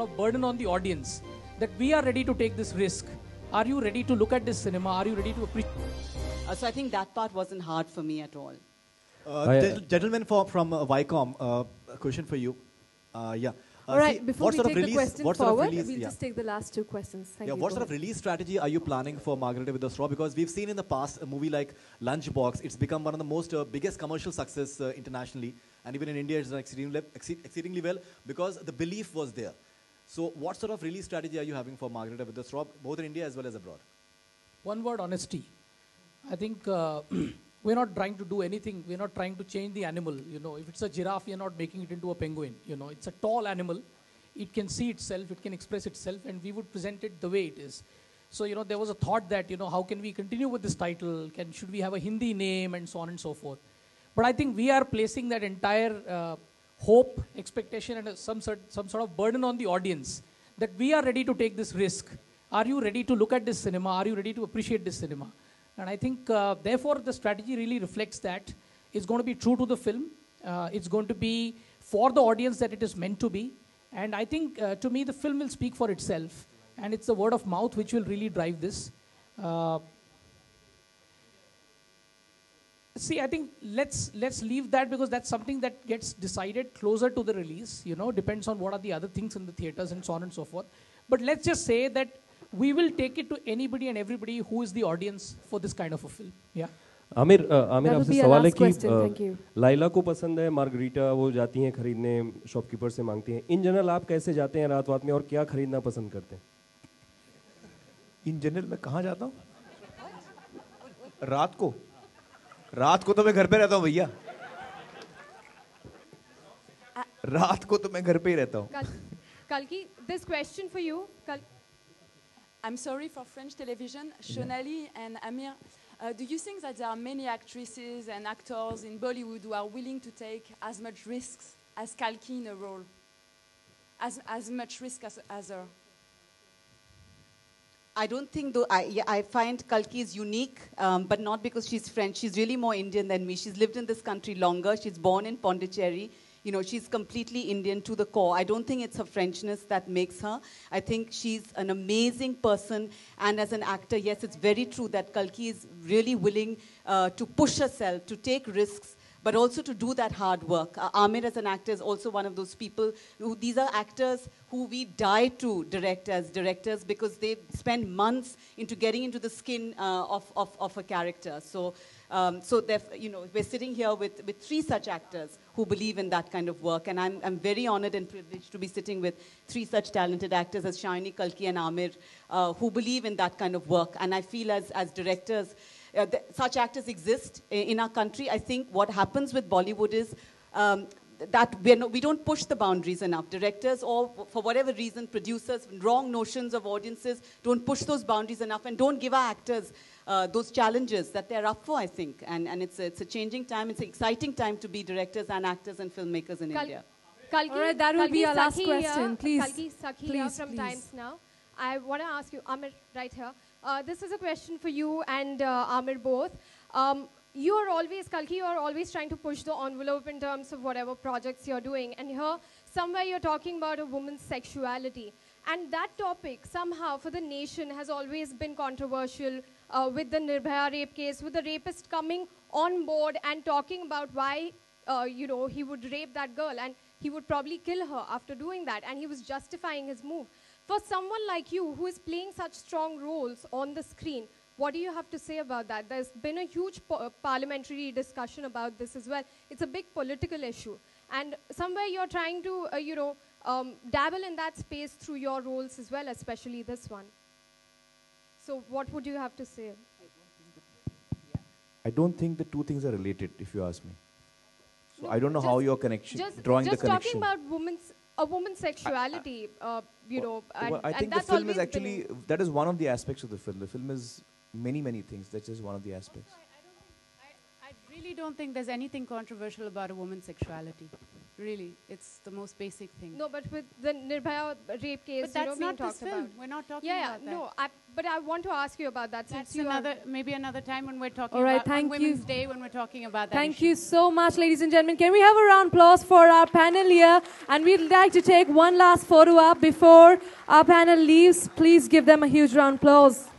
burden on the audience that we are ready to take this risk. Are you ready to look at this cinema? Are you ready to appreciate? So I think that part wasn't hard for me at all. Gentlemen from Vicom, a question for you. Yeah. All right, before we take the question forward, we'll just take the last two questions. Thank you. What sort of release strategy are you planning for Margarita with the Straw? Because we've seen in the past a movie like Lunchbox. It's become one of the most biggest commercial success internationally. And even in India, it's done exceedingly well because the belief was there. So what sort of release strategy are you having for Margarita with the Straw, both in India as well as abroad? One word, honesty. I think we're not trying to do anything. We're not trying to change the animal. You know, if it's a giraffe, you're not making it into a penguin. You know, it's a tall animal. It can see itself. It can express itself. And we would present it the way it is. So, you know, there was a thought that, you know, how can we continue with this title? Should we have a Hindi name and so on and so forth? But I think we are placing that entire hope, expectation, and some sort of burden on the audience that we are ready to take this risk. Are you ready to look at this cinema? Are you ready to appreciate this cinema? And I think, therefore, the strategy really reflects that. It's going to be true to the film. It's going to be for the audience that it is meant to be. And I think, to me, the film will speak for itself. And it's the word of mouth which will really drive this. See, I think let's leave that because that's something that gets decided closer to the release. You know, depends on what are the other things in the theaters and so on and so forth. But let's just say that we will take it to anybody and everybody who is the audience for this kind of a film. Yeah. Aamir आपसे सवाल है कि लाइला को पसंद है margarita, वो जाती हैं खरीदने, शॉपकीपर से मांगती हैं. इन जनरल आप कैसे जाते हैं रात में और क्या खरीदना पसंद करते हैं? इन जनरल मैं कहाँ जाता हूँ? रात को तो मैं घर पे रहता हूँ भैया. रात को तो मैं घर पे ही रहता हूँ. Kalki, this question for you. I'm sorry, for French television, Shonali and Aamir, do you think that there are many actresses and actors in Bollywood who are willing to take as much risks as Kalki in a role? As much risk as her? I don't think, though, I find Kalki is unique, but not because she's French. She's really more Indian than me. She's lived in this country longer. She's born in Pondicherry. You know, she's completely Indian to the core. I don't think it's her Frenchness that makes her. I think she's an amazing person. And as an actor, yes, it's very true that Kalki is really willing to push herself, to take risks, but also to do that hard work. Aamir as an actor is also one of those people these are actors who we die to direct as directors because they spend months into getting into the skin of a character. So, you know, we're sitting here with three such actors who believe in that kind of work. And I'm very honored and privileged to be sitting with three such talented actors as Shiny, Kalki and Aamir who believe in that kind of work. And I feel as directors, such actors exist in our country. I think what happens with Bollywood is that we don't push the boundaries enough. Directors or, for whatever reason, producers, wrong notions of audiences, don't push those boundaries enough and don't give our actors those challenges that they're up for, I think. And it's a changing time. It's an exciting time to be directors and actors and filmmakers in India. Kalki, all right, that will be our last question. Please. Kalki Sakhi from Times Now. I want to ask you, Aamir, right here. This is a question for you and Aamir both. You are always, Kalki, you are always trying to push the envelope in terms of whatever projects you're doing. And here, somewhere you're talking about a woman's sexuality. And that topic, somehow, for the nation has always been controversial with the Nirbhaya rape case, with the rapist coming on board and talking about why, you know, he would rape that girl. And he would probably kill her after doing that. And he was justifying his move. For someone like you, who is playing such strong roles on the screen, what do you have to say about that? There's been a huge parliamentary discussion about this as well. It's a big political issue. And somewhere you're trying to, you know, dabble in that space through your roles as well, especially this one. So what would you have to say? I don't think the two things are related, if you ask me. So I don't know how your connection, drawing the connection. Just talking about a woman's sexuality, you know. I think the film is actually, that is one of the aspects of the film. The film is many, many things. That's just one of the aspects. I really don't think there's anything controversial about a woman's sexuality. Really, it's the most basic thing. No, but with the Nirbhaya rape case, but that's being not this talked about. film. We're not talking about that. No, but I want to ask you about that. That's maybe another time when we're talking All right, about thank Women's you. Day, when we're talking about that Thank issue. you so much, ladies and gentlemen. Can we have a round of applause for our panel here? And we'd like to take one last photo up before our panel leaves. Please give them a huge round of applause.